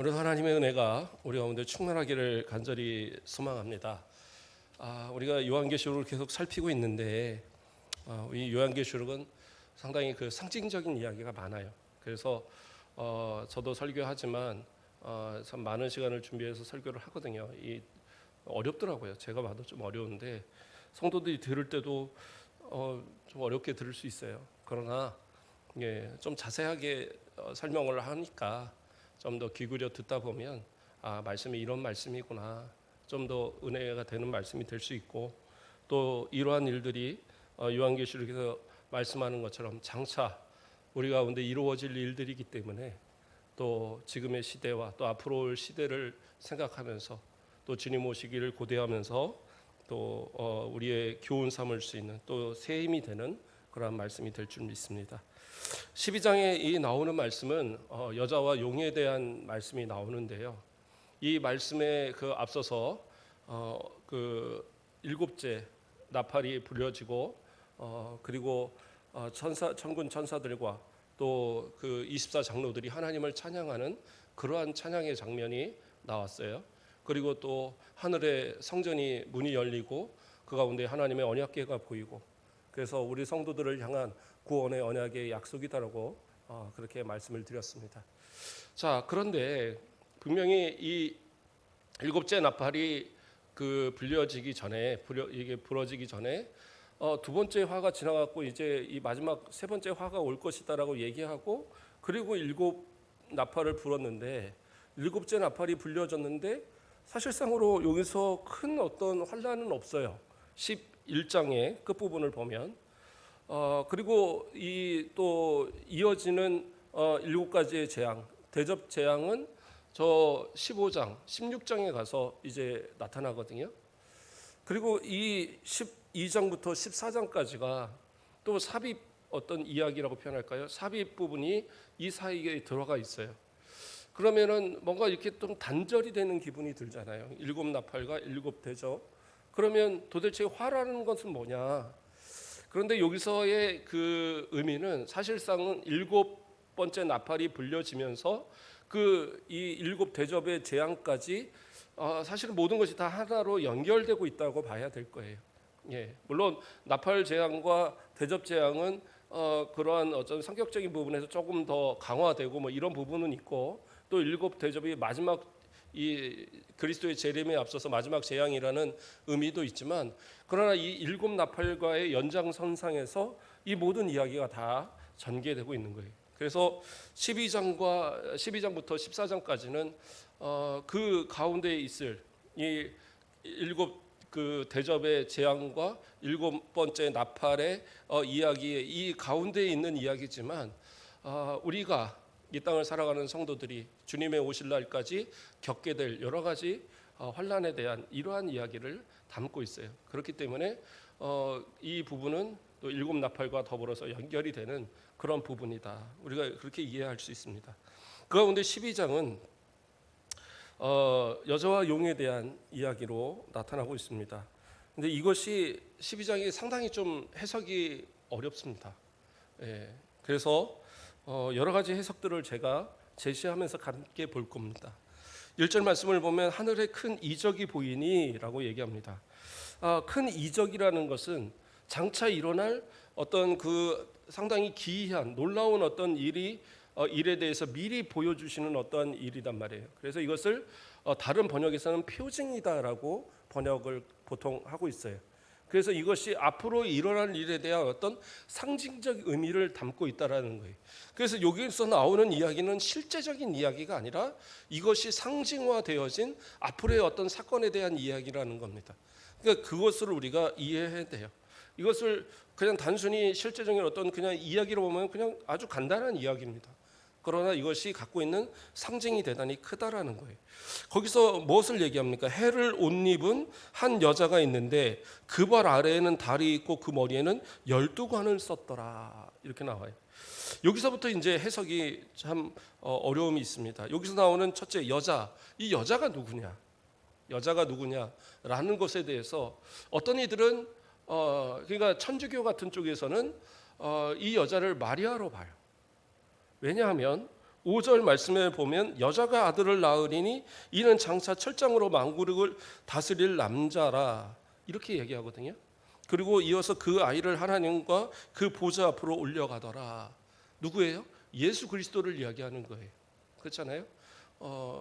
오늘 하나님의 은혜가 우리 가운데 충만하기를 간절히 소망합니다. 우리가 요한계시록을 계속 살피고 있는데 이 요한계시록은 상당히 그 상징적인 이야기가 많아요. 그래서 저도 설교하지만 참 많은 시간을 준비해서 설교를 하거든요. 어렵더라고요. 제가 봐도 좀 어려운데 성도들이 들을 때도 좀 어렵게 들을 수 있어요. 그러나 좀 자세하게 설명을 하니까 좀 더 귀 기울여 듣다 보면 말씀이 이런 말씀이구나, 좀 더 은혜가 되는 말씀이 될 수 있고, 또 이러한 일들이 요한계시록에서 말씀하는 것처럼 장차 우리 가운데 이루어질 일들이기 때문에 또 지금의 시대와 또 앞으로 올 시대를 생각하면서 또 주님 오시기를 고대하면서 또 우리의 교훈 삼을 수 있는 또 새 힘이 되는 그러한 말씀이 될 줄 믿습니다. 12장에 이 나오는 말씀은 여자와 용에 대한 말씀이 나오는데요. 이 말씀에 그 앞서서 그 일곱째 나팔이 불려지고 그리고 천군 천사들과 또 그 24장로들이 하나님을 찬양하는 그러한 찬양의 장면이 나왔어요. 그리고 또 하늘의 성전이 문이 열리고 그 가운데 하나님의 언약궤가 보이고, 그래서 우리 성도들을 향한 구원의 언약의 약속이다라고 그렇게 말씀을 드렸습니다. 자, 그런데 분명히 이 일곱째 나팔이 불려지기 전에 이게 불어지기 전에 두 번째 화가 지나갔고 이제 이 마지막 세 번째 화가 올 것이다라고 얘기하고, 그리고 일곱 나팔을 불었는데 일곱째 나팔이 불려졌는데 사실상으로 여기서 큰 어떤 환란은 없어요. 11장의 끝부분을 보면 그리고 또 이어지는 일곱 가지의 재앙, 대접 재앙은 저 15장, 16장에 가서 이제 나타나거든요. 그리고 이 12장부터 14장까지가 또 삽입 어떤 이야기라고 표현할까요? 삽입 부분이 이 사이에 들어가 있어요. 그러면은 뭔가 이렇게 좀 단절이 되는 기분이 들잖아요. 일곱 나팔과 일곱 대접. 그러면 도대체 화라는 것은 뭐냐? 그런데 여기서의 그 의미는 사실상은 일곱 번째 나팔이 불려지면서 이 일곱 대접의 재앙까지 사실 모든 것이 다 하나로 연결되고 있다고 봐야 될 거예요. 물론 나팔 재앙과 대접 재앙은 그러한 어떤 성격적인 부분에서 조금 더 강화되고 뭐 이런 부분은 있고, 또 일곱 대접이 마지막 이 그리스도의 재림에 앞서서 마지막 재앙이라는 의미도 있지만, 그러나 이 일곱 나팔과의 연장선상에서 이 모든 이야기가 다 전개되고 있는 거예요. 그래서 12장부터 14장까지는 그 가운데에 있을 이 일곱 그 대접의 재앙과 일곱 번째 나팔의 이야기의 이 가운데에 있는 이야기지만, 우리가 이 땅을 살아가는 성도들이 주님의 오실 날까지 겪게 될 여러 가지 환난에 대한 이러한 이야기를 담고 있어요. 그렇기 때문에 이 부분은 또 일곱 나팔과 더불어서 연결이 되는 그런 부분이다. 우리가 그렇게 이해할 수 있습니다. 그 가운데 12장은 여자와 용에 대한 이야기로 나타나고 있습니다. 근데 이것이 12장이 상당히 좀 해석이 어렵습니다. 그래서 여러 가지 해석들을 제가 제시하면서 함께 볼 겁니다. 1절 말씀을 보면 하늘에 큰 이적이 보이니 라고 얘기합니다. 큰 이적이라는 것은 장차 일어날 어떤 그 상당히 기이한 놀라운 어떤 일에 대해서 미리 보여주시는 어떤 일이란 말이에요. 그래서 이것을 다른 번역에서는 표징이다라고 번역을 보통 하고 있어요. 그래서 이것이 앞으로 일어날 일에 대한 어떤 상징적 의미를 담고 있다라는 거예요. 그래서 여기서 나오는 이야기는 실제적인 이야기가 아니라 이것이 상징화되어진 앞으로의 어떤 사건에 대한 이야기라는 겁니다. 그러니까 그것을 우리가 이해해야 돼요. 이것을 그냥 단순히 실제적인 어떤 그냥 이야기로 보면 그냥 아주 간단한 이야기입니다. 그러나 이것이 갖고 있는 상징이 대단히 크다라는 거예요. 거기서 무엇을 얘기합니까? 해를 옷 입은 한 여자가 있는데 그 발 아래에는 달이 있고 그 머리에는 12관을 썼더라. 이렇게 나와요. 여기서부터 이제 해석이 참 어려움이 있습니다. 여기서 나오는 첫째 여자, 이 여자가 누구냐? 여자가 누구냐라는 것에 대해서 어떤 이들은 그러니까 천주교 같은 쪽에서는 이 여자를 마리아로 봐요. 왜냐하면 5절 말씀에 보면 여자가 아들을 낳으리니 이는 장차 철장으로 만국을 다스릴 남자라 이렇게 얘기하거든요. 그리고 이어서 그 아이를 하나님과 그 보좌 앞으로 올려가더라. 누구예요? 예수 그리스도를 이야기하는 거예요. 그렇잖아요.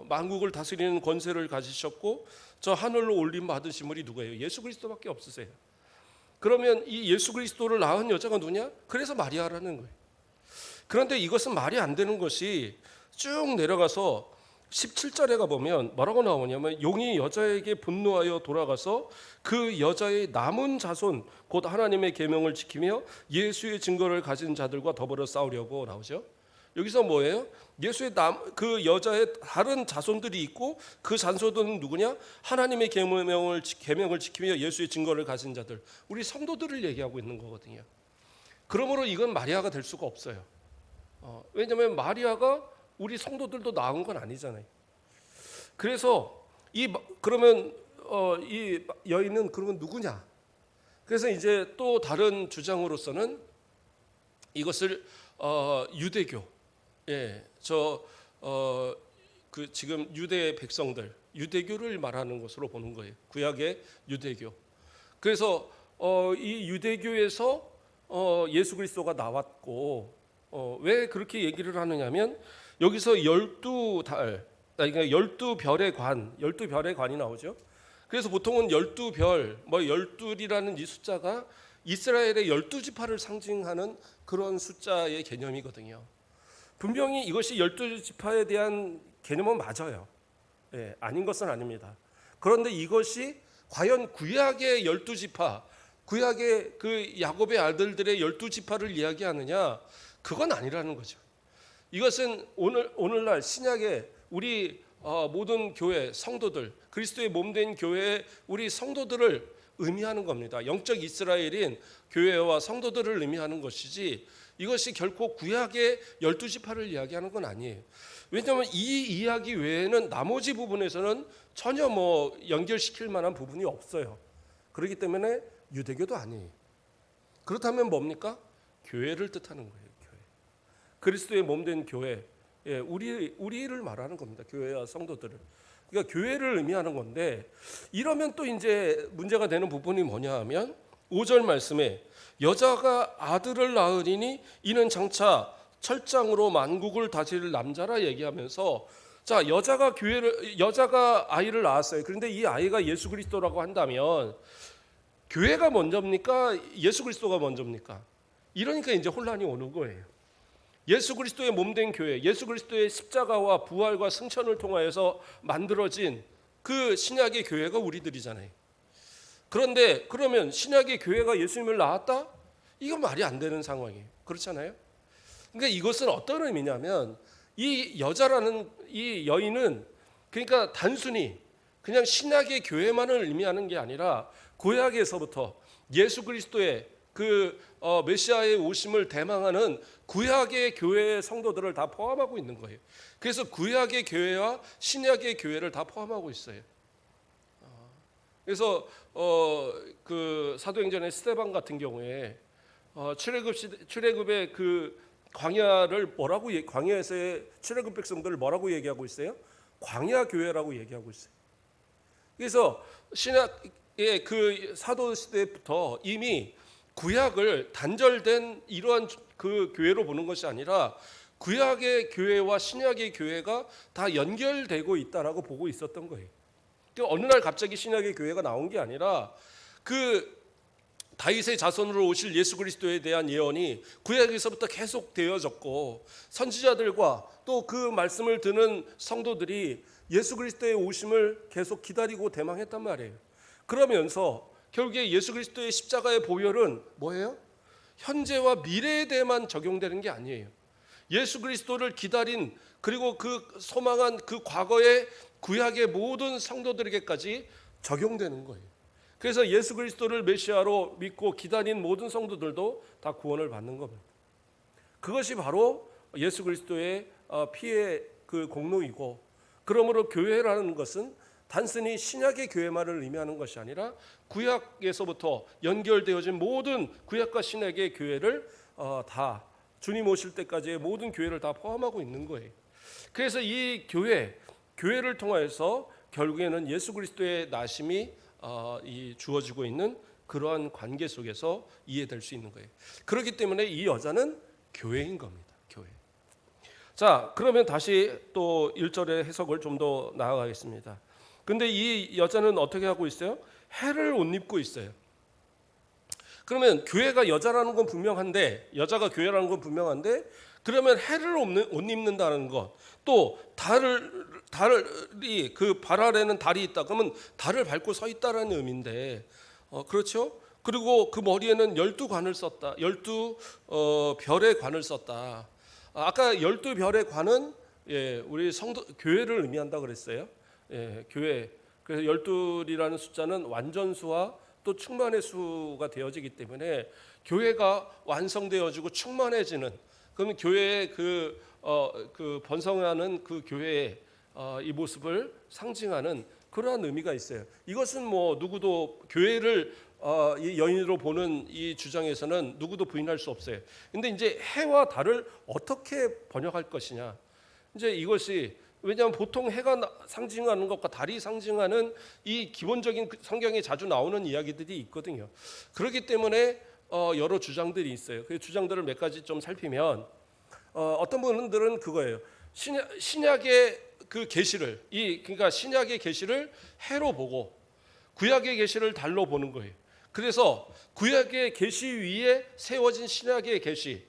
만국을 다스리는 권세를 가지셨고 저 하늘로 올림 받으신 분이 누구예요? 예수 그리스도밖에 없으세요. 그러면 이 예수 그리스도를 낳은 여자가 누구냐? 그래서 마리아라는 거예요. 그런데 이것은 말이 안 되는 것이 쭉 내려가서 17절에 가보면 뭐라고 나오냐면 용이 여자에게 분노하여 돌아가서 그 여자의 남은 자손 곧 하나님의 계명을 지키며 예수의 증거를 가진 자들과 더불어 싸우려고 나오죠. 여기서 뭐예요? 예수의 그 여자의 다른 자손들이 있고 그 자손들은 누구냐? 하나님의 계명을 지키며 예수의 증거를 가진 자들, 우리 성도들을 얘기하고 있는 거거든요. 그러므로 이건 마리아가 될 수가 없어요. 왜냐하면 마리아가 우리 성도들도 낳은 건 아니잖아요. 그래서 그러면 이 여인은 그러면 누구냐? 그래서 이제 또 다른 주장으로서는 이것을 유대교, 그 지금 유대 백성들, 유대교를 말하는 것으로 보는 거예요. 구약의 유대교. 그래서 이 유대교에서 예수 그리스도가 나왔고 왜 그렇게 얘기를 하느냐면 여기서 12달, 그러니까 12별의 관, 12별의 관이 나오죠. 그래서 보통은 12별, 12이라는 이 숫자가 이스라엘의 12지파를 상징하는 그런 숫자의 개념이거든요. 분명히 이것이 12지파에 대한 개념은 맞아요. 아닌 것은 아닙니다. 그런데 이것이 과연 구약의 12지파, 구약의 그 야곱의 아들들의 12지파를 이야기하느냐? 그건 아니라는 거죠. 이것은 오늘날 신약의 우리 모든 교회 성도들, 그리스도의 몸된 교회의 우리 성도들을 의미하는 겁니다. 영적 이스라엘인 교회와 성도들을 의미하는 것이지 이것이 결코 구약의 12지파를 이야기하는 건 아니에요. 왜냐하면 이 이야기 외에는 나머지 부분에서는 전혀 연결시킬 만한 부분이 없어요. 그렇기 때문에 유대교도 아니에요. 그렇다면 뭡니까? 교회를 뜻하는 거예요. 교회. 그리스도의 몸된 교회, 우리를 말하는 겁니다. 교회와 성도들을. 그러니까 교회를 의미하는 건데 이러면 또 이제 문제가 되는 부분이 뭐냐 하면 5절 말씀에 여자가 아들을 낳으리니 이는 장차 철장으로 만국을 다스릴 남자라 얘기하면서 자 여자가 아이를 낳았어요. 그런데 이 아이가 예수 그리스도라고 한다면 교회가 먼저입니까? 예수 그리스도가 먼저입니까? 이러니까 이제 혼란이 오는 거예요. 예수 그리스도의 몸된 교회, 예수 그리스도의 십자가와 부활과 승천을 통하여서 만들어진 그 신약의 교회가 우리들이잖아요. 그런데 그러면 신약의 교회가 예수님을 낳았다? 이건 말이 안 되는 상황이에요. 그렇잖아요. 그러니까 이것은 어떤 의미냐면 이 여자라는 이 여인은 그러니까 단순히 그냥 신약의 교회만을 의미하는 게 아니라 구약에서부터 예수 그리스도의 그 메시아의 오심을 대망하는 구약의 교회의 성도들을 다 포함하고 있는 거예요. 그래서 구약의 교회와 신약의 교회를 다 포함하고 있어요. 그래서 그 사도행전의 스데반 같은 경우에 출애굽의 그 광야를 광야에서의 출애굽 백성들을 뭐라고 얘기하고 있어요? 광야 교회라고 얘기하고 있어요. 그래서 신약의 그 사도 시대부터 이미 구약을 단절된 이러한 그 교회로 보는 것이 아니라 구약의 교회와 신약의 교회가 다 연결되고 있다라고 보고 있었던 거예요. 어느 날 갑자기 신약의 교회가 나온 게 아니라 그 다윗의 자손으로 오실 예수 그리스도에 대한 예언이 구약에서부터 계속 되어졌고 선지자들과 또 그 말씀을 듣는 성도들이 예수 그리스도의 오심을 계속 기다리고 대망했단 말이에요. 그러면서 결국에 예수 그리스도의 십자가의 보혈은 뭐예요? 현재와 미래에 대해만 적용되는 게 아니에요. 예수 그리스도를 기다린 그리고 그 소망한 그 과거의 구약의 모든 성도들에게까지 적용되는 거예요. 그래서 예수 그리스도를 메시아로 믿고 기다린 모든 성도들도 다 구원을 받는 겁니다. 그것이 바로 예수 그리스도의 피의 그 공로이고, 그러므로 교회라는 것은 단순히 신약의 교회만을 의미하는 것이 아니라 구약에서부터 연결되어진 모든 구약과 신약의 교회를 다 주님 오실 때까지의 모든 교회를 다 포함하고 있는 거예요. 그래서 이 교회를 통해서 결국에는 예수 그리스도의 나심이 이 주어지고 있는 그러한 관계 속에서 이해될 수 있는 거예요. 그렇기 때문에 이 여자는 교회인 겁니다. 교회. 자, 그러면 다시 또 1절의 해석을 좀 더 나아가겠습니다. 근데 이 여자는 어떻게 하고 있어요? 해를 옷 입고 있어요. 그러면 교회가 여자라는 건 분명한데, 여자가 교회라는 건 분명한데, 그러면 해를 옷 입는다는 것, 또 달이 그 발 아래는 달이 있다. 그러면 달을 밟고 서 있다라는 의미인데, 그렇죠? 그리고 그 머리에는 12관을 썼다. 12별의 관을 썼다. 아까 12별의 관은 우리 성도 교회를 의미한다 그랬어요. 교회. 그래서 12이라는 숫자는 완전수와 또 충만의 수가 되어지기 때문에 교회가 완성되어지고 충만해지는, 그러면 교회의 그 번성하는 그 교회의 이 모습을 상징하는 그러한 의미가 있어요. 이것은 뭐 누구도 교회를 이 여인으로 보는 이 주장에서는 누구도 부인할 수 없어요. 근데 이제 해와 달을 어떻게 번역할 것이냐, 이제 이것이, 왜냐하면 보통 해가 상징하는 것과 달이 상징하는 이 기본적인 성경에 자주 나오는 이야기들이 있거든요. 그렇기 때문에 여러 주장들이 있어요. 그 주장들을 몇 가지 좀 살피면, 어떤 분들은 그거예요. 신약의 그 계시를, 그러니까 신약의 계시를 해로 보고 구약의 계시를 달로 보는 거예요. 그래서 구약의 계시 위에 세워진 신약의 계시,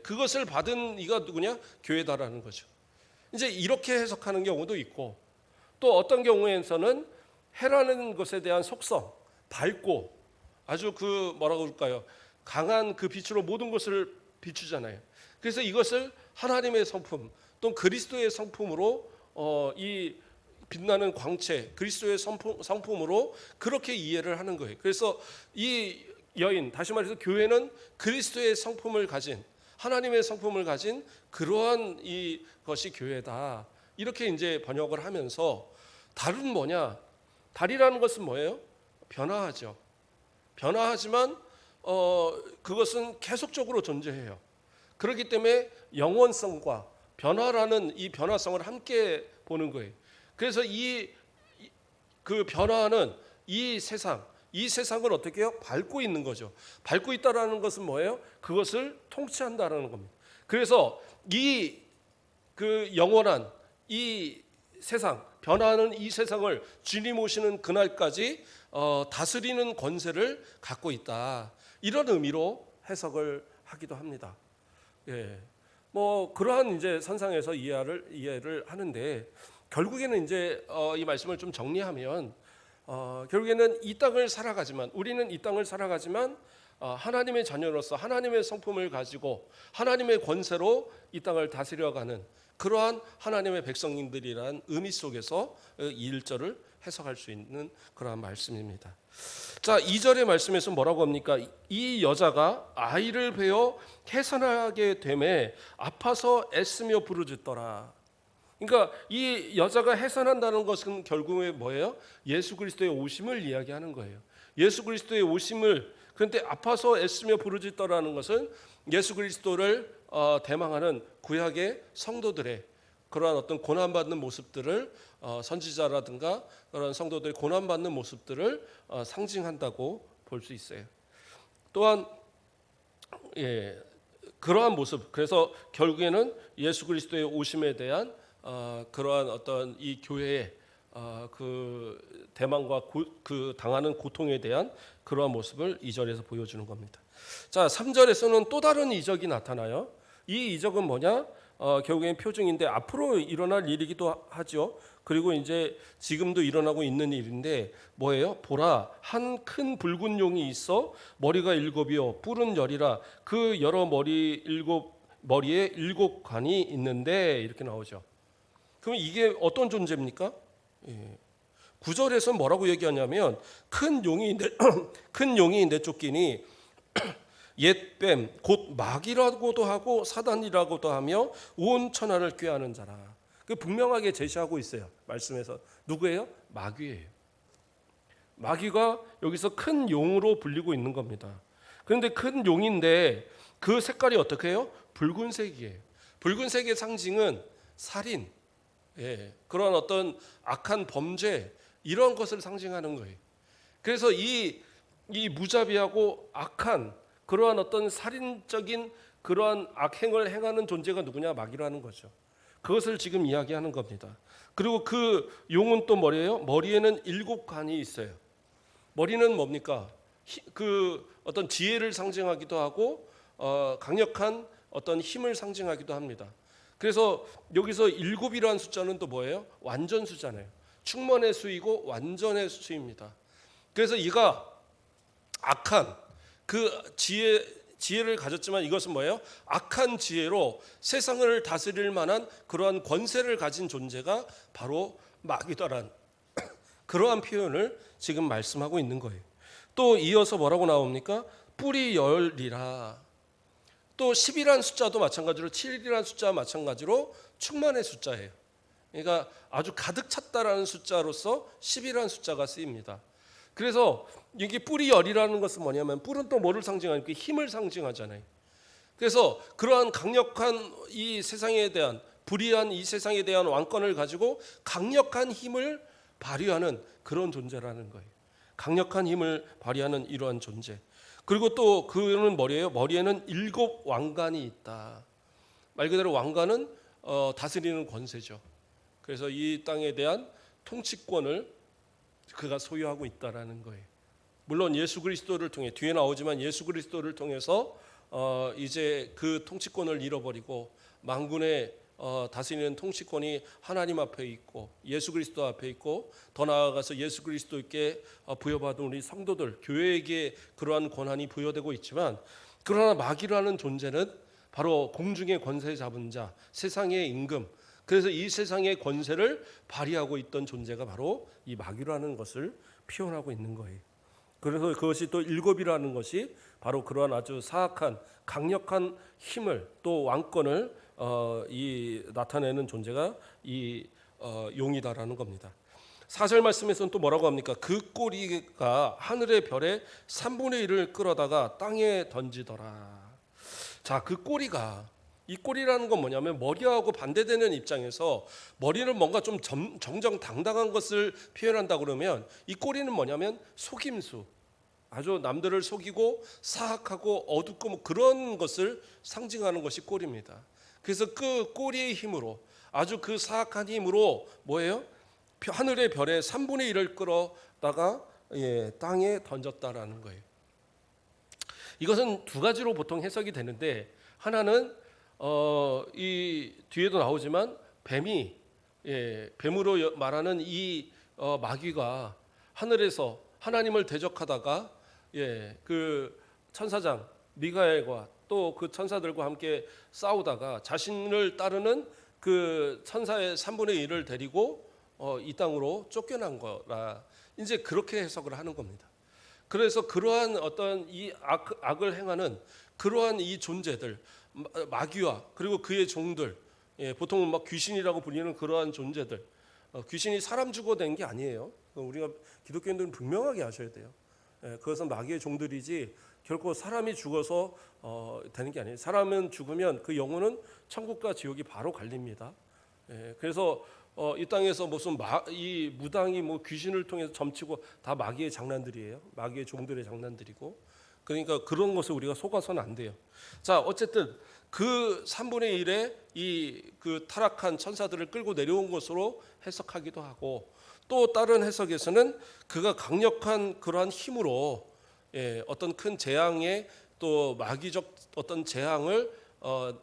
그것을 받은 이가 누구냐? 교회다라는 거죠. 이제 이렇게 해석하는 경우도 있고, 또 어떤 경우에서는 해라는 것에 대한 속성, 밝고 아주 그 뭐라고 그럴까요? 강한 그 빛으로 모든 것을 비추잖아요. 그래서 이것을 하나님의 성품, 또 그리스도의 성품으로 이 빛나는 광채, 그리스도의 성품으로 그렇게 이해를 하는 거예요. 그래서 이 여인, 다시 말해서 교회는 그리스도의 성품을 가진, 하나님의 성품을 가진 그러한 이것이 교회다. 이렇게 이제 번역을 하면서, 달은 뭐냐? 달이라는 것은 뭐예요? 변화하죠. 변화하지만 그것은 계속적으로 존재해요. 그렇기 때문에 영원성과 변화라는 이 변화성을 함께 보는 거예요. 그래서 그 변화는 이 세상을 어떻게 해요? 밟고 있는 거죠. 밟고 있다라는 것은 뭐예요? 그것을 통치한다라는 겁니다. 그래서 그 영원한 이 세상, 변화하는 이 세상을 주님 오시는 그날까지 다스리는 권세를 갖고 있다. 이런 의미로 해석을 하기도 합니다. 뭐 그러한 이제 선상에서 이해를 하는데, 결국에는 이제 이 말씀을 좀 정리하면, 결국에는 이 땅을 살아가지만, 우리는 이 땅을 살아가지만 하나님의 자녀로서 하나님의 성품을 가지고 하나님의 권세로 이 땅을 다스려가는 그러한 하나님의 백성님들이란 의미 속에서 이 1절을 해석할 수 있는 그러한 말씀입니다. 자, 2절의 말씀에서 뭐라고 합니까? 이 여자가 아이를 베어 해산하게 되매 아파서 애쓰며 부르짖더라. 그러니까 이 여자가 해산한다는 것은 결국에 뭐예요? 예수 그리스도의 오심을 이야기하는 거예요. 예수 그리스도의 오심을, 그런데 아파서 애쓰며 부르짖더라는 것은 예수 그리스도를 대망하는 구약의 성도들의 그러한 어떤 고난받는 모습들을, 선지자라든가 그런 성도들의 고난받는 모습들을 상징한다고 볼 수 있어요. 또한 그러한 모습, 그래서 결국에는 예수 그리스도의 오심에 대한 그러한 어떤 이 교회의 그 대망과 그 당하는 고통에 대한 그러한 모습을 2절에서 보여주는 겁니다. 자, 3절에서는 또 다른 이적이 나타나요. 이 이적은 뭐냐? 결국엔 표징인데 앞으로 일어날 일이기도 하죠. 그리고 이제 지금도 일어나고 있는 일인데 뭐예요? 보라, 한 큰 붉은 용이 있어 머리가 7이요 뿔은 10이라 그 여러 머리에 7관이 있는데, 이렇게 나오죠. 그럼 이게 어떤 존재입니까? 9절에서 뭐라고 얘기하냐면, 큰 용이 내쫓기니 옛뱀 곧 마귀라고도 하고 사단이라고도 하며 온 천하를 꾀하는 자라. 그 분명하게 제시하고 있어요. 말씀에서 누구예요? 마귀예요. 마귀가 여기서 큰 용으로 불리고 있는 겁니다. 그런데 큰 용인데 그 색깔이 어떻게 해요? 붉은색이에요. 붉은색의 상징은 살인, 그러한 어떤 악한 범죄 이런 것을 상징하는 거예요. 그래서 이 무자비하고 악한 그러한 어떤 살인적인 그러한 악행을 행하는 존재가 누구냐? 마귀라는 거죠. 그것을 지금 이야기하는 겁니다. 그리고 그 용은 또 뭐예요? 머리에는 7관이 있어요. 머리는 뭡니까? 그 어떤 지혜를 상징하기도 하고 강력한 어떤 힘을 상징하기도 합니다. 그래서 여기서 7이라는 숫자는 또 뭐예요? 완전 수잖아요. 충만의 수이고 완전의 수입니다. 그래서 이가 악한 그 지혜를 가졌지만 이것은 뭐예요? 악한 지혜로 세상을 다스릴 만한 그러한 권세를 가진 존재가 바로 마귀다란 그러한 표현을 지금 말씀하고 있는 거예요. 또 이어서 뭐라고 나옵니까? 뿔이 열이라. 또 10이라는 숫자도 마찬가지로 7이라는 숫자와 마찬가지로 충만의 숫자예요. 그러니까 아주 가득 찼다라는 숫자로서 10이라는 숫자가 쓰입니다. 그래서 이게 뿔이 열이라는 것은 뭐냐면 뿔은 또 뭐를 상징하니까 힘을 상징하잖아요. 그래서 그러한 강력한 이 세상에 대한 불의한 이 세상에 대한 왕권을 가지고 강력한 힘을 발휘하는 그런 존재라는 거예요. 강력한 힘을 발휘하는 이러한 존재. 그리고 또 그는 뭐예요? 머리에는 7 왕관이 있다. 말 그대로 왕관은 다스리는 권세죠. 그래서 이 땅에 대한 통치권을 그가 소유하고 있다라는 거예요. 물론 예수 그리스도를 통해 뒤에 나오지만 예수 그리스도를 통해서 이제 그 통치권을 잃어버리고 만군의 다스리는 통치권이 하나님 앞에 있고 예수 그리스도 앞에 있고 더 나아가서 예수 그리스도께 부여받은 우리 성도들 교회에게 그러한 권한이 부여되고 있지만 그러나 마귀라는 존재는 바로 공중의 권세 잡은 자 세상의 임금 그래서 이 세상의 권세를 발휘하고 있던 존재가 바로 이 마귀라는 것을 표현하고 있는 거예요. 그래서 그것이 또 7이라는 것이 바로 그러한 아주 사악한 강력한 힘을 또 왕권을 나타내는 존재가 이 용이다라는 겁니다. 4절 말씀에서는 또 뭐라고 합니까? 그 꼬리가 하늘의 별의 3분의 1을 끌어다가 땅에 던지더라. 자, 그 꼬리가 이 꼬리라는 건 뭐냐면 머리하고 반대되는 입장에서 머리는 뭔가 좀 정정당당한 것을 표현한다 그러면 이 꼬리는 뭐냐면 속임수 아주 남들을 속이고 사악하고 어둡고 뭐 그런 것을 상징하는 것이 꼬리입니다. 그래서 그 꼬리의 힘으로 아주 그 사악한 힘으로 뭐예요? 하늘의 별의 3분의 1을 끌어다가 땅에 던졌다라는 거예요. 이것은 두 가지로 보통 해석이 되는데 하나는 이 뒤에도 나오지만 뱀이 뱀으로 말하는 이 마귀가 하늘에서 하나님을 대적하다가 그 천사장 미가엘과 또 그 천사들과 함께 싸우다가 자신을 따르는 그 천사의 3분의 1을 데리고 이 땅으로 쫓겨난 거라 이제 그렇게 해석을 하는 겁니다. 그래서 그러한 어떤 이 악을 행하는 그러한 이 존재들 마귀와 그리고 그의 종들 보통 막 귀신이라고 불리는 그러한 존재들 귀신이 사람 죽어낸 게 아니에요. 우리가 기독교인들은 분명하게 아셔야 돼요. 그것은 마귀의 종들이지 결코 사람이 죽어서 되는 게 아니에요. 사람은 죽으면 그 영혼은 천국과 지옥이 바로 갈립니다. 그래서 이 땅에서 무슨 이 무당이 뭐 귀신을 통해서 점치고 다 마귀의 장난들이에요. 마귀의 종들의 장난들이고 그러니까 그런 것을 우리가 속아서는 안 돼요. 자, 어쨌든 그 3분의 1의 이 그 타락한 천사들을 끌고 내려온 것으로 해석하기도 하고 또 다른 해석에서는 그가 강력한 그러한 힘으로 어떤 큰 재앙에 또 마귀적 어떤 재앙을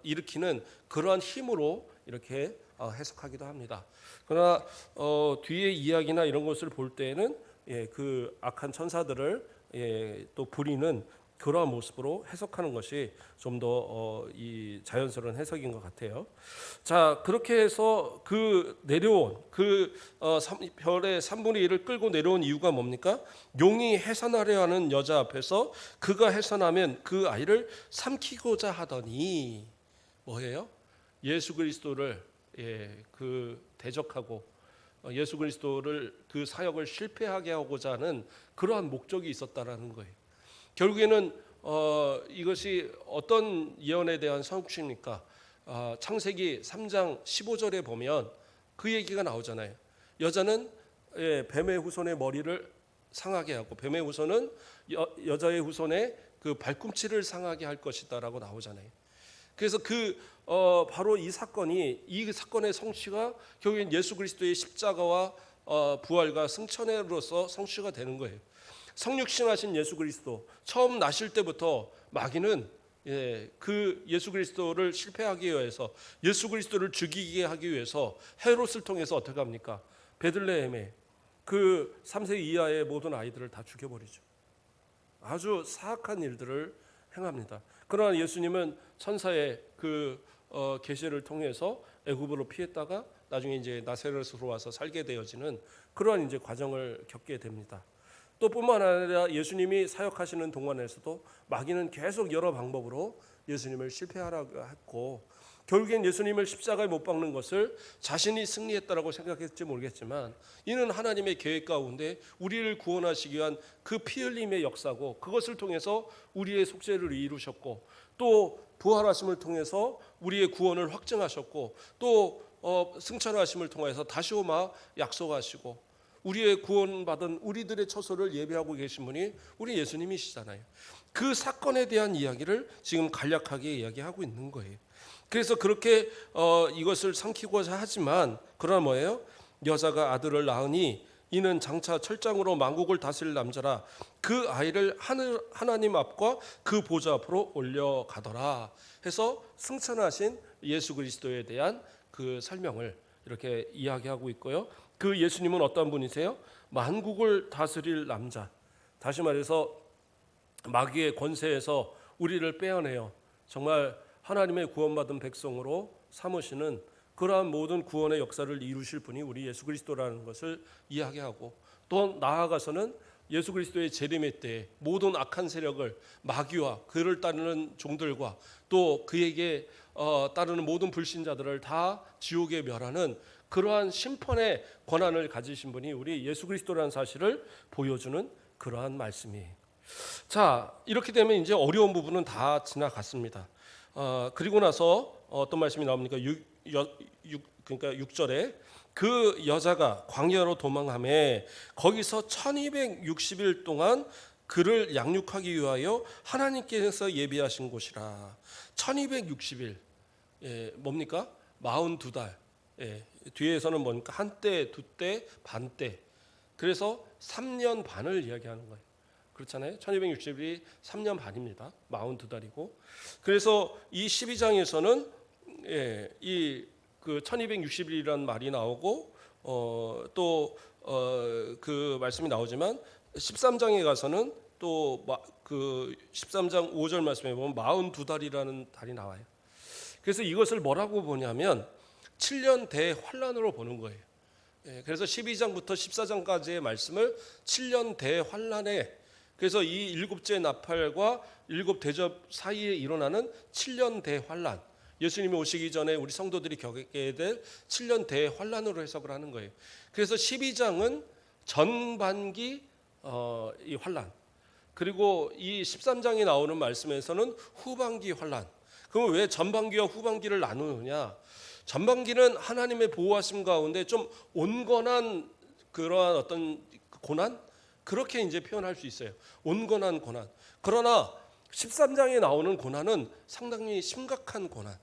일으키는 그러한 힘으로 이렇게 해석하기도 합니다. 그러나 뒤에 이야기나 이런 것을 볼 때에는 그 악한 천사들을 또 부리는 그러한 모습으로 해석하는 것이 좀 더 이 자연스러운 해석인 것 같아요. 자, 그렇게 해서 그 내려온 그 별의 3분의 1을 끌고 내려온 이유가 뭡니까? 용이 해산하려 하는 여자 앞에서 그가 해산하면 그 아이를 삼키고자 하더니 뭐예요? 예수 그리스도를 그 대적하고 예수 그리스도를 그 사역을 실패하게 하고자 하는 그러한 목적이 있었다라는 거예요. 결국에는 이것이 어떤 예언에 대한 성취입니까? 창세기 3장 15절에 보면 그 얘기가 나오잖아요. 여자는 뱀의 후손의 머리를 상하게 하고 뱀의 후손은 여자의 후손의 그 발꿈치를 상하게 할 것이다라고 나오잖아요. 그래서 바로 이 사건의 성취가 결국엔 예수 그리스도의 십자가와 부활과 승천으로서 성취가 되는 거예요. 성육신하신 예수 그리스도 처음 나실 때부터 마귀는 그 예수 그리스도를 실패하기 위해서 예수 그리스도를 죽이게 하기 위해서 헤롯을 통해서 어떻게 합니까? 베들레헴에 그 3세 이하의 모든 아이들을 다 죽여버리죠. 아주 사악한 일들을 행합니다. 그러나 예수님은 천사의 그 계시를 통해서 애굽으로 피했다가 나중에 이제 나사렛으로 와서 살게 되어지는 그러한 이제 과정을 겪게 됩니다. 또 뿐만 아니라 예수님이 사역하시는 동안에서도 마귀는 계속 여러 방법으로 예수님을 실패하라고 했고 결국엔 예수님을 십자가에 못 박는 것을 자신이 승리했다라고 생각했지 모르겠지만 이는 하나님의 계획 가운데 우리를 구원하시기 위한 그 피 흘림의 역사고 그것을 통해서 우리의 속죄를 이루셨고 또 부활하심을 통해서 우리의 구원을 확증하셨고 또 승천하심을 통해서 다시 오마 약속하시고 우리의 구원받은 우리들의 처소를 예비하고 계신 분이 우리 예수님이시잖아요. 그 사건에 대한 이야기를 지금 간략하게 이야기하고 있는 거예요. 그래서 그렇게 이것을 삼키고자 하지만 그러나 뭐예요? 여자가 아들을 낳으니 이는 장차 철장으로 만국을 다스릴 남자라 그 아이를 하나님 앞과 그 보좌 앞으로 올려가더라 해서 승천하신 예수 그리스도에 대한 그 설명을 이렇게 이야기하고 있고요. 그 예수님은 어떤 분이세요? 만국을 다스릴 남자. 다시 말해서 마귀의 권세에서 우리를 빼어내어 정말 하나님의 구원받은 백성으로 삼으시는 그러한 모든 구원의 역사를 이루실 분이 우리 예수 그리스도라는 것을 이야기하고 또 나아가서는 예수 그리스도의 재림의 때에 모든 악한 세력을 마귀와 그를 따르는 종들과 또 그에게 따르는 모든 불신자들을 다 지옥에 멸하는 그러한 심판의 권한을 가지신 분이 우리 예수 그리스도라는 사실을 보여주는 그러한 말씀이에요. 자, 이렇게 되면 이제 어려운 부분은 다 지나갔습니다. 그리고 나서 어떤 말씀이 나옵니까? 그러니까 6절에 그 여자가 광야로 도망하매 거기서 1260일 동안 그를 양육하기 위하여 하나님께서 예비하신 곳이라. 1260일 뭡니까? 42달. 뒤에서는 뭡니까? 한때, 두때, 반때. 그래서 3년 반을 이야기하는 거예요. 그렇잖아요. 1260일이 3년 반입니다. 42달이고. 그래서 이 12장에서는 이 그 1260일이라는 말이 나오고 또 그 말씀이 나오지만 13장에 가서는 또 그 13장 5절 말씀에 보면 42달이라는 달이 나와요. 그래서 이것을 뭐라고 보냐면 7년 대환란으로 보는 거예요. 그래서 12장부터 14장까지의 말씀을 7년 대환란에 그래서 이 일곱째 나팔과 일곱 대접 사이에 일어나는 7년 대환란 예수님이 오시기 전에 우리 성도들이 겪게 될 7년 대환란으로 해석을 하는 거예요. 그래서 12장은 전반기 이 환란 그리고 이 13장에 나오는 말씀에서는 후반기 환란. 그럼 왜 전반기와 후반기를 나누느냐? 전반기는 하나님의 보호하심 가운데 좀 온건한 그러한 어떤 고난 그렇게 이제 표현할 수 있어요. 온건한 고난. 그러나 13장에 나오는 고난은 상당히 심각한 고난.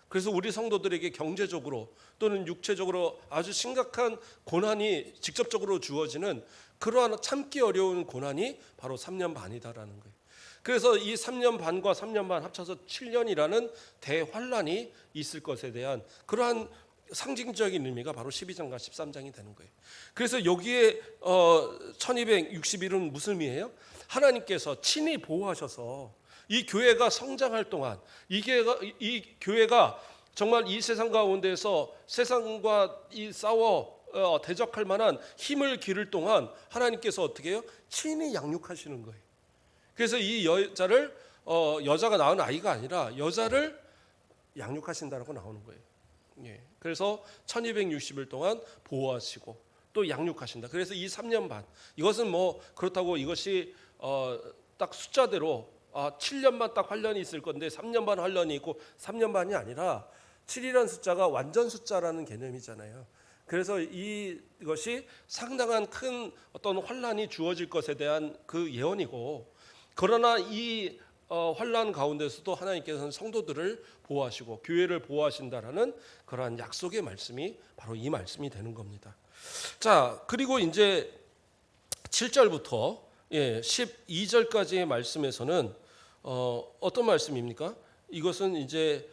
그래서 우리 성도들에게 경제적으로 또는 육체적으로 아주 심각한 고난이 직접적으로 주어지는 그러한 참기 어려운 고난이 바로 3년 반이다라는 거예요. 그래서 이 3년 반과 3년 반 합쳐서 7년이라는 대환란이 있을 것에 대한 그러한 상징적인 의미가 바로 12장과 13장이 되는 거예요. 그래서 여기에 1260일은 무슨 의미예요? 하나님께서 친히 보호하셔서 이 교회가 성장할 동안 이 교회가 정말 이 세상 가운데서 세상과 이 싸워 대적할 만한 힘을 기를 동안 하나님께서 어떻게 해요? 친히 양육하시는 거예요. 그래서 이 여자를 여자가 낳은 아이가 아니라 여자를 양육하신다라고 나오는 거예요. 그래서 1260일 동안 보호하시고 또 양육하신다. 그래서 이 3년 반 이것은 뭐 그렇다고 이것이 딱 숫자대로 7년만 딱 환란이 있을 건데 3년 반 환란이 있고 3년 반이 아니라 7이라는 숫자가 완전 숫자라는 개념이잖아요. 그래서 이것이 상당한 큰 어떤 환란이 주어질 것에 대한 그 예언이고, 그러나 이 환란 가운데서도 하나님께서는 성도들을 보호하시고 교회를 보호하신다라는 그러한 약속의 말씀이 바로 이 말씀이 되는 겁니다. 자, 그리고 이제 7절부터 12절까지의 말씀에서는 어떤 말씀입니까? 이것은 이제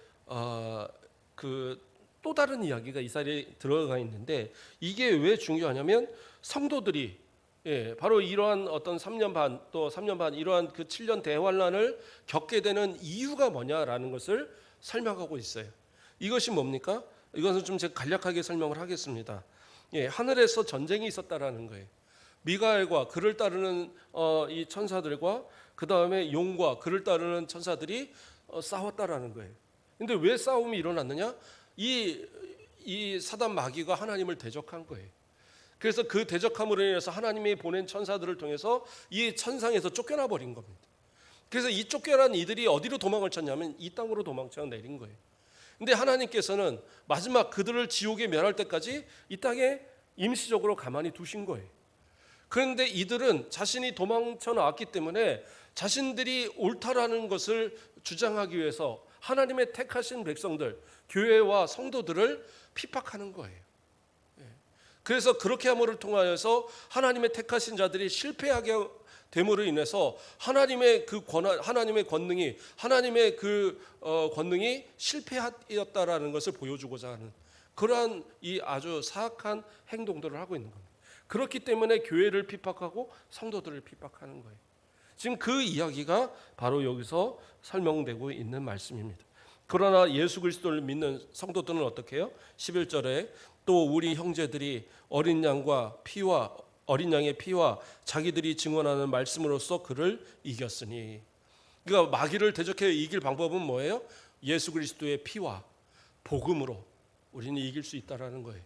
그 또 다른 이야기가 이 사이에 들어가 있는데, 이게 왜 중요하냐면 성도들이 바로 이러한 어떤 3년 반 또 3년 반 이러한 그 7년 대환란을 겪게 되는 이유가 뭐냐라는 것을 설명하고 있어요. 이것이 뭡니까? 이것은 좀 제가 간략하게 설명을 하겠습니다. 하늘에서 전쟁이 있었다라는 거예요. 미가엘과 그를 따르는 이 천사들과 그 다음에 용과 그를 따르는 천사들이 싸웠다라는 거예요. 근데 왜 싸움이 일어났느냐? 이 사단 마귀가 하나님을 대적한 거예요. 그래서 그 대적함으로 인해서 하나님이 보낸 천사들을 통해서 이 천상에서 쫓겨나 버린 겁니다. 그래서 이 쫓겨난 이들이 어디로 도망을 쳤냐면 이 땅으로 도망쳐 내린 거예요. 근데 하나님께서는 마지막 그들을 지옥에 멸할 때까지 이 땅에 임시적으로 가만히 두신 거예요. 그런데 이들은 자신이 도망쳐 나왔기 때문에 자신들이 옳다라는 것을 주장하기 위해서 하나님의 택하신 백성들, 교회와 성도들을 핍박하는 거예요. 그래서 그렇게 함으로 통하여서 하나님의 택하신 자들이 실패하게 됨으로 인해서 하나님의 그 권한, 하나님의 권능이, 하나님의 그 권능이 실패하였다라는 것을 보여주고자 하는 그러한 이 아주 사악한 행동들을 하고 있는 겁니다. 그렇기 때문에 교회를 핍박하고 성도들을 핍박하는 거예요. 지금 그 이야기가 바로 여기서 설명되고 있는 말씀입니다. 그러나 예수 그리스도를 믿는 성도들은 어떻게 해요? 11절에 또 우리 형제들이 어린 양과 피와 어린 양의 피와 자기들이 증언하는 말씀으로써 그를 이겼으니. 그러니까 마귀를 대적해 이길 방법은 뭐예요? 예수 그리스도의 피와 복음으로 우리는 이길 수 있다라는 거예요.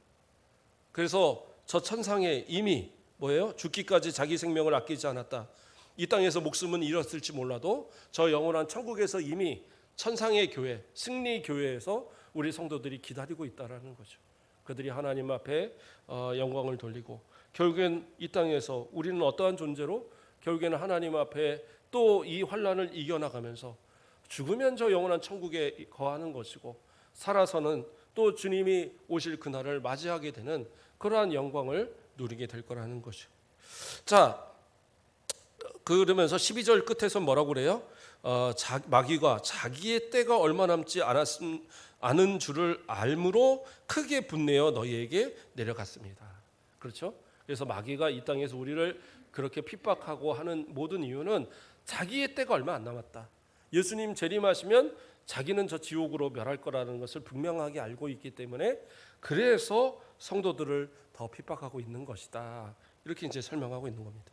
그래서 저 천상에 이미 뭐예요? 죽기까지 자기 생명을 아끼지 않았다. 이 땅에서 목숨은 잃었을지 몰라도 저 영원한 천국에서 이미 천상의 교회, 승리 교회에서 우리 성도들이 기다리고 있다라는 거죠. 그들이 하나님 앞에 영광을 돌리고 결국엔 이 땅에서 우리는 어떠한 존재로 결국에는 하나님 앞에 또 이 환란을 이겨나가면서 죽으면 저 영원한 천국에 거하는 것이고 살아서는 또 주님이 오실 그날을 맞이하게 되는 그러한 영광을 누리게 될 거라는 거죠. 자, 그러면서 12절 끝에서 뭐라고 그래요? 마귀가 자기의 때가 얼마 남지 않은 줄을 알므로 크게 분내어 너희에게 내려갔습니다. 그렇죠? 그래서 마귀가 이 땅에서 우리를 그렇게 핍박하고 하는 모든 이유는 자기의 때가 얼마 안 남았다. 예수님 재림하시면 자기는 저 지옥으로 멸할 거라는 것을 분명하게 알고 있기 때문에 그래서 성도들을 더 핍박하고 있는 것이다. 이렇게 이제 설명하고 있는 겁니다.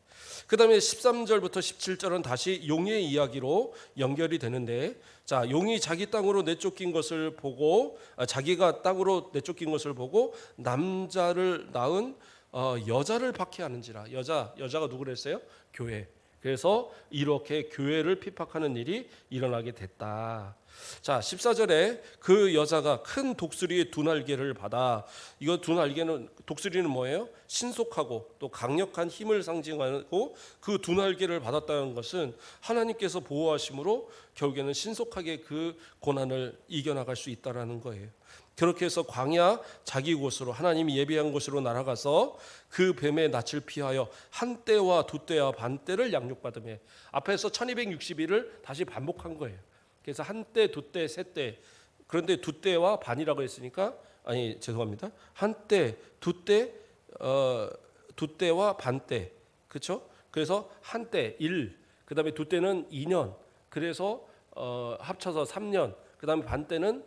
그 다음에 13절부터 17절은 다시 용의 이야기로 연결이 되는데, 자, 용이 자기 땅으로 내쫓긴 것을 보고, 자기가 땅으로 내쫓긴 것을 보고 남자를 낳은 여자를 박해하는지라. 여자가 누구랬어요? 교회. 그래서 이렇게 교회를 핍박하는 일이 일어나게 됐다. 자, 14절에 그 여자가 큰 독수리의 두 날개를 받아, 이거 두 날개는, 독수리는 뭐예요? 신속하고 또 강력한 힘을 상징하고 그 두 날개를 받았다는 것은 하나님께서 보호하심으로 결국에는 신속하게 그 고난을 이겨나갈 수 있다라는 거예요. 그렇게 해서 광야 자기 곳으로 하나님이 예비한 곳으로 날아가서 그 뱀의 낯을 피하여 한 때와 두 때와 반 때를 양육받으며, 앞에서 1260일을 다시 반복한 거예요. 그래서 한 때, 두 때, 세 때. 그런데 두 때와 반이라고 했으니까, 아니 죄송합니다. 한 때, 두 때, 두 때와 반 때. 그렇죠? 그래서 한 때 1, 그다음에 두 때는 2년. 그래서 합쳐서 3년. 그다음에 반 때는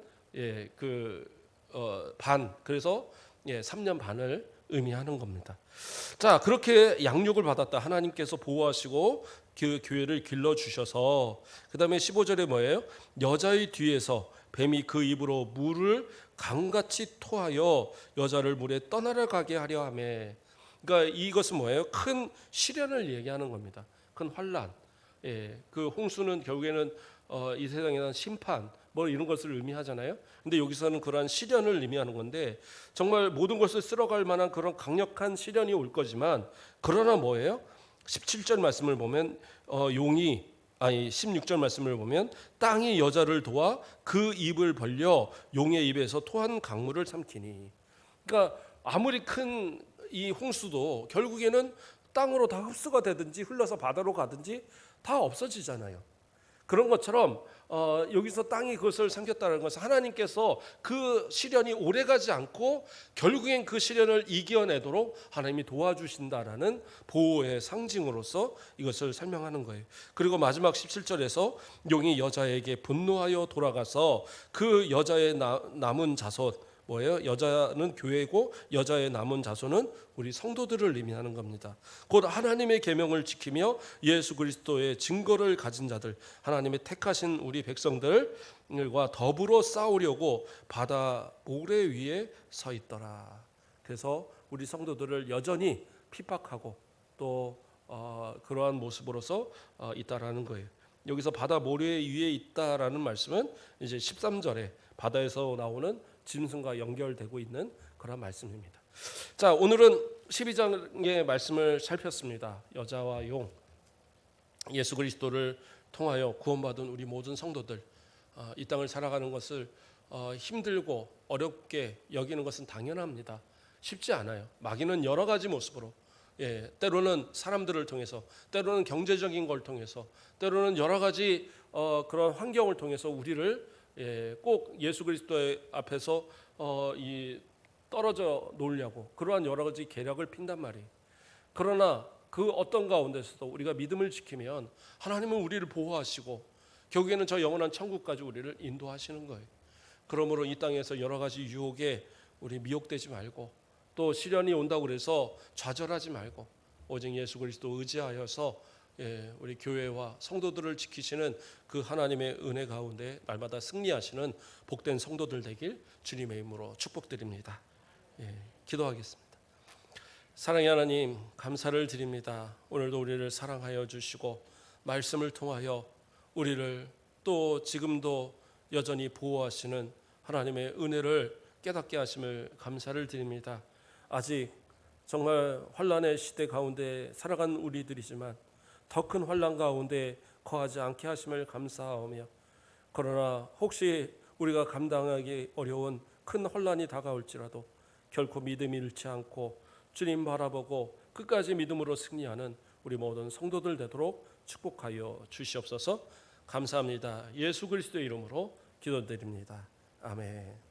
반. 그래서 3년 반을 의미하는 겁니다. 자, 그렇게 양육을 받았다. 하나님께서 보호하시고 그 교회를 길러 주셔서, 그다음에 15절에 뭐예요? 여자의 뒤에서 뱀이 그 입으로 물을 강같이 토하여 여자를 물에 떠나가게 하려 하매. 그러니까 이것은 뭐예요? 큰 시련을 얘기하는 겁니다. 큰 환란. 그 홍수는 결국에는 이 세상에 대한 심판, 뭐 이런 것을 의미하잖아요. 근데 여기서는 그러한 시련을 의미하는 건데 정말 모든 것을 쓸어갈 만한 그런 강력한 시련이 올 거지만 그러나 뭐예요? 17절 말씀을 보면 용이 아니 16절 말씀을 보면 땅이 여자를 도와 그 입을 벌려 용의 입에서 토한 강물을 삼키니. 그러니까 아무리 큰 이 홍수도 결국에는 땅으로 다 흡수가 되든지 흘러서 바다로 가든지 다 없어지잖아요. 그런 것처럼 여기서 땅이 그것을 삼켰다는 것은 하나님께서 그 시련이 오래가지 않고 결국엔 그 시련을 이겨내도록 하나님이 도와주신다라는 보호의 상징으로서 이것을 설명하는 거예요. 그리고 마지막 17절에서 용이 여자에게 분노하여 돌아가서 그 여자의 남은 자손 뭐예요? 여자는 교회고 여자의 남은 자손은 우리 성도들을 의미하는 겁니다. 곧 하나님의 계명을 지키며 예수 그리스도의 증거를 가진 자들, 하나님의 택하신 우리 백성들과 더불어 싸우려고 바다 모래 위에 서 있더라. 그래서 우리 성도들을 여전히 핍박하고 또 그러한 모습으로서 있다라는 거예요. 여기서 바다 모래 위에 있다라는 말씀은 이제 13절에 바다에서 나오는 짐승과 연결되고 있는 그런 말씀입니다. 자, 오늘은 12장의 말씀을 살폈습니다. 여자와 용, 예수 그리스도를 통하여 구원받은 우리 모든 성도들, 이 땅을 살아가는 것을 힘들고 어렵게 여기는 것은 당연합니다. 쉽지 않아요. 마귀는 여러 가지 모습으로, 때로는 사람들을 통해서, 때로는 경제적인 걸 통해서, 때로는 여러 가지 그런 환경을 통해서 우리를 꼭 예수 그리스도의 앞에서 이 떨어져 놓으려고 그러한 여러 가지 계략을 핀단 말이에요. 그러나 그 어떤 가운데서도 우리가 믿음을 지키면 하나님은 우리를 보호하시고 결국에는 저 영원한 천국까지 우리를 인도하시는 거예요. 그러므로 이 땅에서 여러 가지 유혹에 우리 미혹되지 말고 또 시련이 온다고 그래서 좌절하지 말고 오직 예수 그리스도 의지하여서 우리 교회와 성도들을 지키시는 그 하나님의 은혜 가운데 날마다 승리하시는 복된 성도들 되길 주님의 이름으로 축복드립니다. 기도하겠습니다. 사랑의 하나님, 감사를 드립니다. 오늘도 우리를 사랑하여 주시고 말씀을 통하여 우리를 또 지금도 여전히 보호하시는 하나님의 은혜를 깨닫게 하심을 감사를 드립니다. 아직 정말 환난의 시대 가운데 살아간 우리들이지만 더 큰 환난 가운데 거하지 않게 하심을 감사하오며, 그러나 혹시 우리가 감당하기 어려운 큰 환난이 다가올지라도 결코 믿음이 잃지 않고 주님 바라보고 끝까지 믿음으로 승리하는 우리 모든 성도들 되도록 축복하여 주시옵소서. 감사합니다. 예수 그리스도의 이름으로 기도드립니다. 아멘.